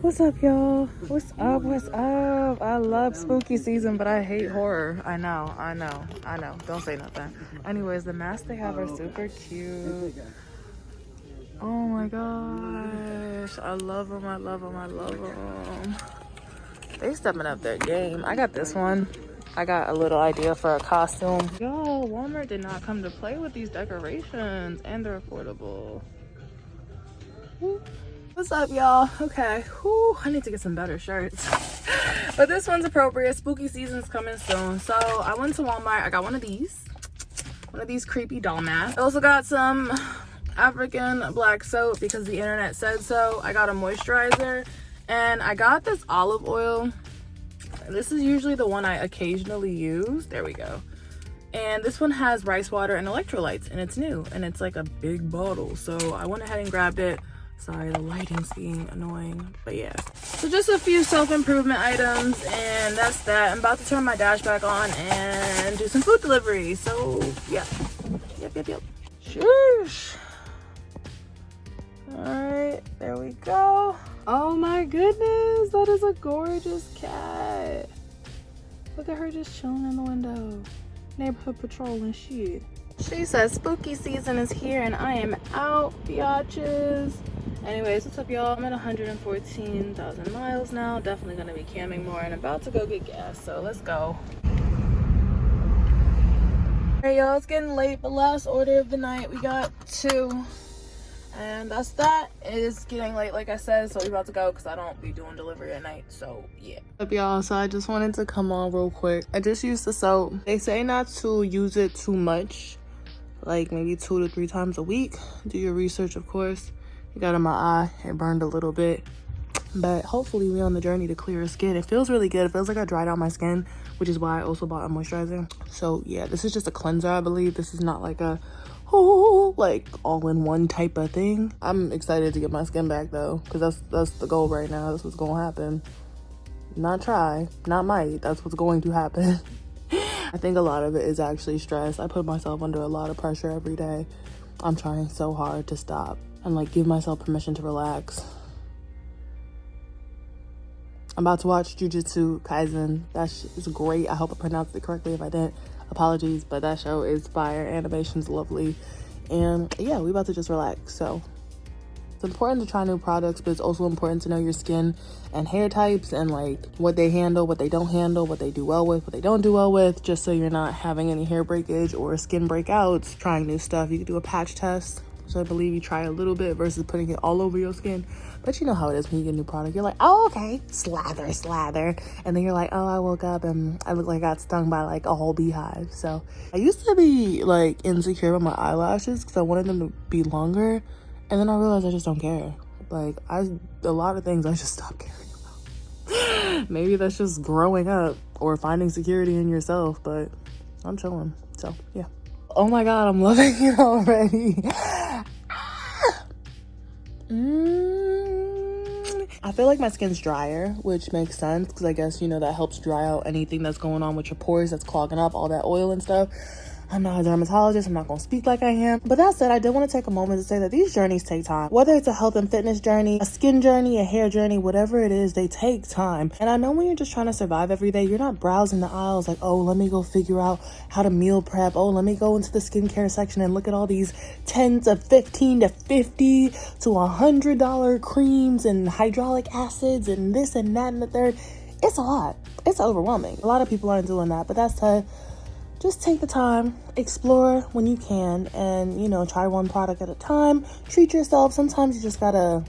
What's up, y'all? What's up? What's up? I love spooky season, but I hate horror. I know. Don't say nothing. Anyways, the masks they have are super cute. Oh my gosh. I love them. I love them. I love them. They stepping up their game. I got this one. I got a little idea for a costume. Yo, Walmart did not come to play with these decorations, and they're affordable. Woo. What's up, y'all? Okay, whew, I need to get some better shirts. But this one's appropriate. Spooky season's coming soon. So I went to Walmart. I got one of these creepy doll masks. I also got some African black soap because the internet said so. I got a moisturizer, and I got this olive oil. This is usually the one I occasionally use. There we go. And this one has rice water and electrolytes, and it's new, and it's like a big bottle. So I went ahead and grabbed it. Sorry, the lighting's being annoying, but yeah. So just a few self-improvement items, and that's that. I'm about to turn my dash back on and do some food delivery. So yeah, yep. Sheesh. All right, there we go. Oh my goodness, that is a gorgeous cat. Look at her just chilling in the window. Neighborhood patrol and shit. She says spooky season is here and I am out, biatches. Anyways, what's up, y'all? I'm at 114,000 miles now. Definitely gonna be camming more and about to go get gas, so let's go. Hey y'all, it's getting late, but last order of the night, we got 2. And that's that. It is getting late, like I said, so we're about to go because I don't be doing delivery at night, so yeah. What's up, y'all? So I just wanted to come on real quick. I just used the soap. They say not to use it too much, like maybe 2 to 3 times a week. Do your research, of course. It got in my eye. It burned a little bit, but hopefully we're on the journey to clearer skin. It feels really good. It feels like I dried out my skin, which is why I also bought a moisturizer. So yeah, this is just a cleanser, I believe. This is not like a like all-in-one type of thing. I'm excited to get my skin back though, because that's the goal right now. That's what's gonna happen. Not try, not might. That's what's going to happen. I think a lot of it is actually stress. I put myself under a lot of pressure every day. I'm trying so hard to stop and like give myself permission to relax. I'm about to watch Jujutsu Kaisen. That is great. I hope I pronounced it correctly. If I didn't, apologies, but that show is fire. Animation's lovely. And yeah, we about to just relax. So it's important to try new products, but it's also important to know your skin and hair types and like what they handle, what they don't handle, what they do well with, what they don't do well with, just so you're not having any hair breakage or skin breakouts. Trying new stuff. You can do a patch test. So I believe you try a little bit versus putting it all over your skin. But you know how it is when you get a new product. You're like, oh, okay, slather. And then you're like, oh, I woke up and I look like I got stung by like a whole beehive. So I used to be like insecure about my eyelashes because I wanted them to be longer. And then I realized I just don't care. Like a lot of things I just stopped caring about. Maybe that's just growing up or finding security in yourself, but I'm chilling. So yeah. Oh my God, I'm loving it already. I feel like my skin's drier, which makes sense because I guess, you know, that helps dry out anything that's going on with your pores that's clogging up all that oil and stuff. I'm not a dermatologist. I'm not going to speak like I am. But that said, I did want to take a moment to say that these journeys take time. Whether it's a health and fitness journey, a skin journey, a hair journey, whatever it is, they take time. And I know when you're just trying to survive every day, you're not browsing the aisles like, oh, let me go figure out how to meal prep. Oh, let me go into the skincare section and look at all these 10 to 15 to 50 to $100 creams and hydraulic acids and this and that and the third. It's a lot. It's overwhelming. A lot of people aren't doing that, but that's just take the time, explore when you can, and, you know, try one product at a time. Treat yourself. Sometimes you just gotta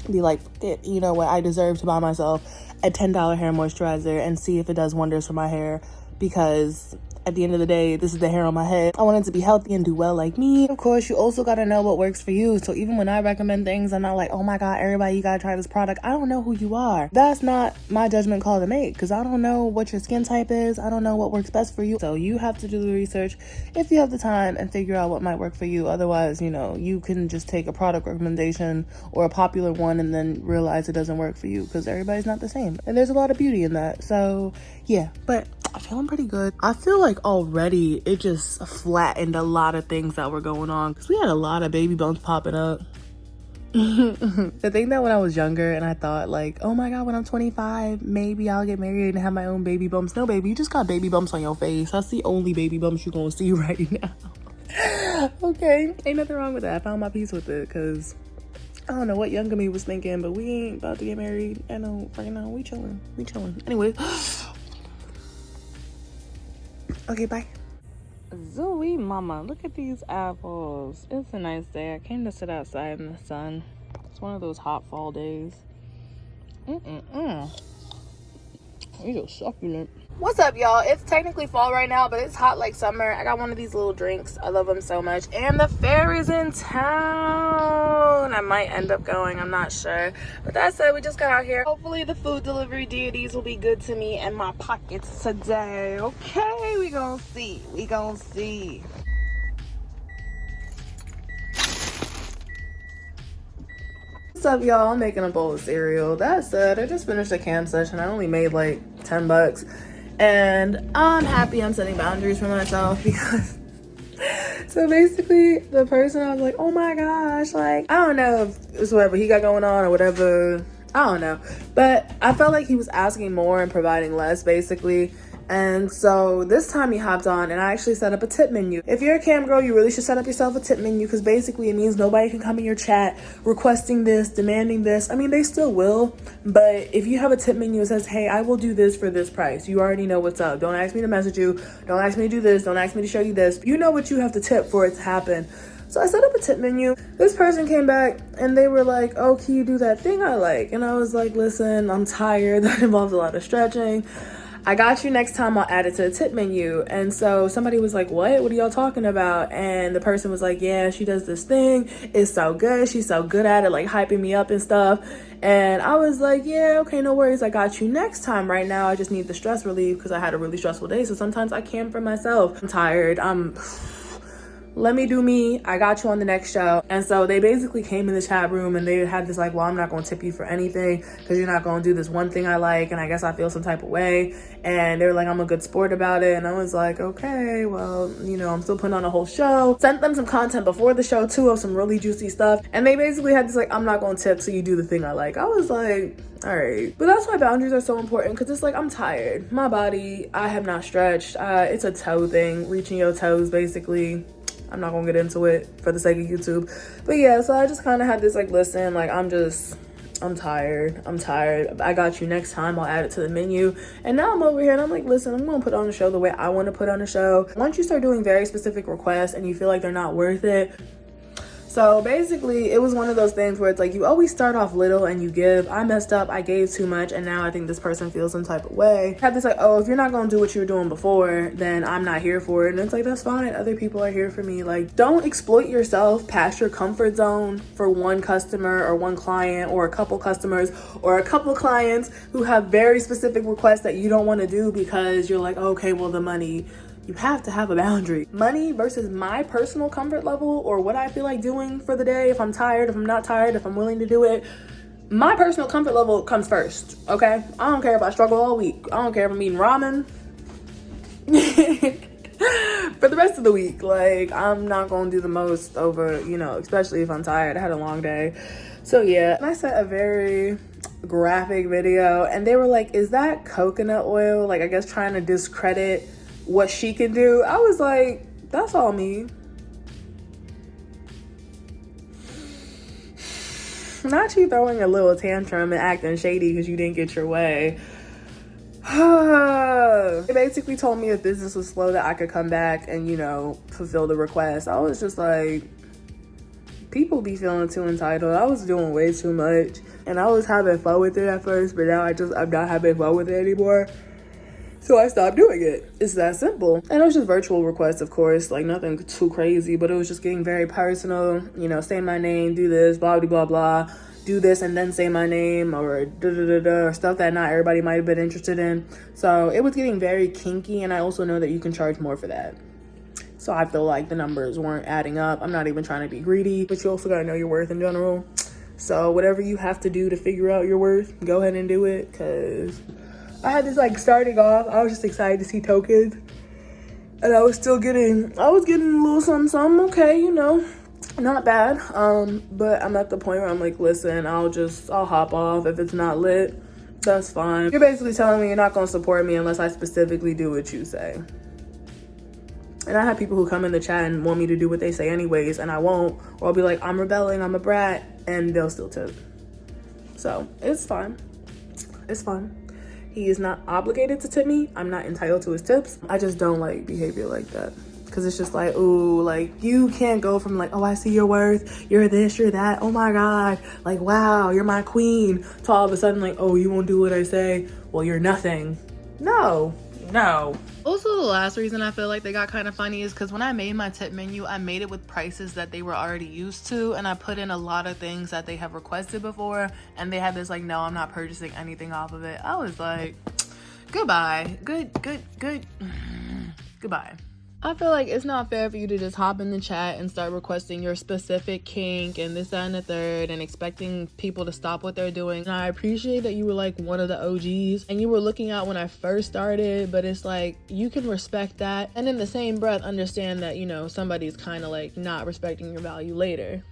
be like, you know what, I deserve to buy myself a $10 hair moisturizer and see if it does wonders for my hair, because at the end of the day, this is the hair on my head. I want it to be healthy and do well like me. Of course, you also gotta know what works for you. So even when I recommend things, I'm not like, oh my God, everybody, you gotta try this product. I don't know who you are. That's not my judgment call to make because I don't know what your skin type is. I don't know what works best for you. So you have to do the research if you have the time and figure out what might work for you. Otherwise, you know, you can just take a product recommendation or a popular one and then realize it doesn't work for you because everybody's not the same. And there's a lot of beauty in that. So yeah, but I'm feeling pretty good. I feel like already it just flattened a lot of things that were going on because we had a lot of baby bumps popping up. The thing that when I was younger and I thought like, oh my god, when I'm 25, maybe I'll get married and have my own baby bumps. No, baby, you just got baby bumps on your face. That's the only baby bumps you're gonna see right now. Okay, ain't nothing wrong with that. I found my peace with it because I don't know what younger me was thinking, but we ain't about to get married. I know right now we chilling. Anyway. Okay, bye. Zoe mama, look at these apples. It's a nice day. I came to sit outside in the sun. It's one of those hot fall days. These are succulent. What's up, y'all? It's technically fall right now, but it's hot like summer. I got one of these little drinks. I love them so much. And the fair is in town. I might end up going. I'm not sure. But that said, we just got out here. Hopefully the food delivery deities will be good to me and my pockets today. Okay, we gonna see. We gonna see. What's up, y'all? I'm making a bowl of cereal. That said, I just finished a cam session. I only made like 10 bucks. And I'm happy I'm setting boundaries for myself because so basically the person, I was like, oh my gosh, like, I don't know if it's whatever he got going on or whatever. I don't know. But I felt like he was asking more and providing less, basically. And so this time he hopped on and I actually set up a tip menu. If you're a cam girl, you really should set up yourself a tip menu because basically it means nobody can come in your chat requesting this, demanding this. I mean, they still will, but if you have a tip menu that says, hey, I will do this for this price, you already know what's up. Don't ask me to message you. Don't ask me to do this. Don't ask me to show you this. You know what you have to tip for it to happen. So I set up a tip menu. This person came back and they were like, oh, can you do that thing I like? And I was like, listen, I'm tired. That involves a lot of stretching. I got you, next time I'll add it to the tip menu. And so somebody was like, what are y'all talking about? And the person was like, yeah, she does this thing. It's so good. She's so good at it, like hyping me up and stuff. And I was like, yeah, okay, no worries. I got you next time. Right now, I just need the stress relief because I had a really stressful day. So sometimes I cam for myself. I'm tired. Let me do me. I got you on the next show. And so they basically came in the chat room and they had this like, well, I'm not going to tip you for anything because you're not going to do this one thing I like. And I guess I feel some type of way. And they were like, I'm a good sport about it. And I was like, okay, well, you know, I'm still putting on a whole show. Sent them some content before the show too of some really juicy stuff. And they basically had this like, I'm not going to tip so you do the thing I like. I was like, all right. But that's why boundaries are so important because it's like, I'm tired. My body, I have not stretched. It's a toe thing, reaching your toes basically. I'm not gonna get into it for the sake of YouTube. But yeah, so I just kind of had this like, listen, like I'm tired. I got you, next time I'll add it to the menu. And now I'm over here and I'm like, listen, I'm gonna put on the show the way I want to put on the show. Once you start doing very specific requests and you feel like they're not worth it. So basically it was one of those things where it's like, you always start off little and you give. I messed up, I gave too much, and now I think this person feels some type of way. I have this like, oh, if you're not gonna do what you were doing before, then I'm not here for it. And it's like, that's fine, other people are here for me. Like, don't exploit yourself past your comfort zone for one customer or one client or a couple customers or a couple clients who have very specific requests that you don't want to do because you're like, okay, well, the money. You have to have a boundary. Money versus my personal comfort level or what I feel like doing for the day. If I'm tired, if I'm not tired, if I'm willing to do it. My personal comfort level comes first, okay? I don't care if I struggle all week. I don't care if I'm eating ramen for the rest of the week. Like, I'm not gonna do the most over, you know, especially if I'm tired. I had a long day. So yeah, and I sent a very graphic video and they were like, is that coconut oil? Like, I guess trying to discredit what she can do. I was like, that's all me. Not you throwing a little tantrum and acting shady because you didn't get your way. They basically told me if business was slow that I could come back and, you know, fulfill the request. I was just like, people be feeling too entitled. I was doing way too much and I was having fun with it at first, but now I'm not having fun with it anymore. So I stopped doing it. It's that simple. And it was just virtual requests, of course, like nothing too crazy, but it was just getting very personal. You know, say my name, do this, blah, blah, blah, blah. Do this and then say my name or or stuff that not everybody might have been interested in. So it was getting very kinky, and I also know that you can charge more for that. So I feel like the numbers weren't adding up. I'm not even trying to be greedy, but you also gotta know your worth in general. So whatever you have to do to figure out your worth, go ahead and do it, because I had this like starting off, I was just excited to see tokens. And I was getting a little something, okay, you know. Not bad. But I'm at the point where I'm like, listen, I'll hop off. If it's not lit, that's fine. You're basically telling me you're not gonna support me unless I specifically do what you say. And I have people who come in the chat and want me to do what they say anyways, and I won't. Or I'll be like, I'm rebelling, I'm a brat, and they'll still tip. So it's fine. It's fine. He is not obligated to tip me. I'm not entitled to his tips. I just don't like behavior like that. Cause it's just like, ooh, like you can't go from like, oh, I see your worth, you're this, you're that, oh my God, like, wow, you're my queen, to all of a sudden like, oh, you won't do what I say, well, you're nothing. No. Also, the last reason I feel like they got kind of funny is because when I made my tip menu, I made it with prices that they were already used to, and I put in a lot of things that they have requested before, and they had this like, no, I'm not purchasing anything off of it. I was like, goodbye. Goodbye. I feel like it's not fair for you to just hop in the chat and start requesting your specific kink and this, that, and the third and expecting people to stop what they're doing. And I appreciate that you were like one of the OGs and you were looking out when I first started, but it's like, you can respect that. And in the same breath, understand that, you know, somebody's kind of like not respecting your value later.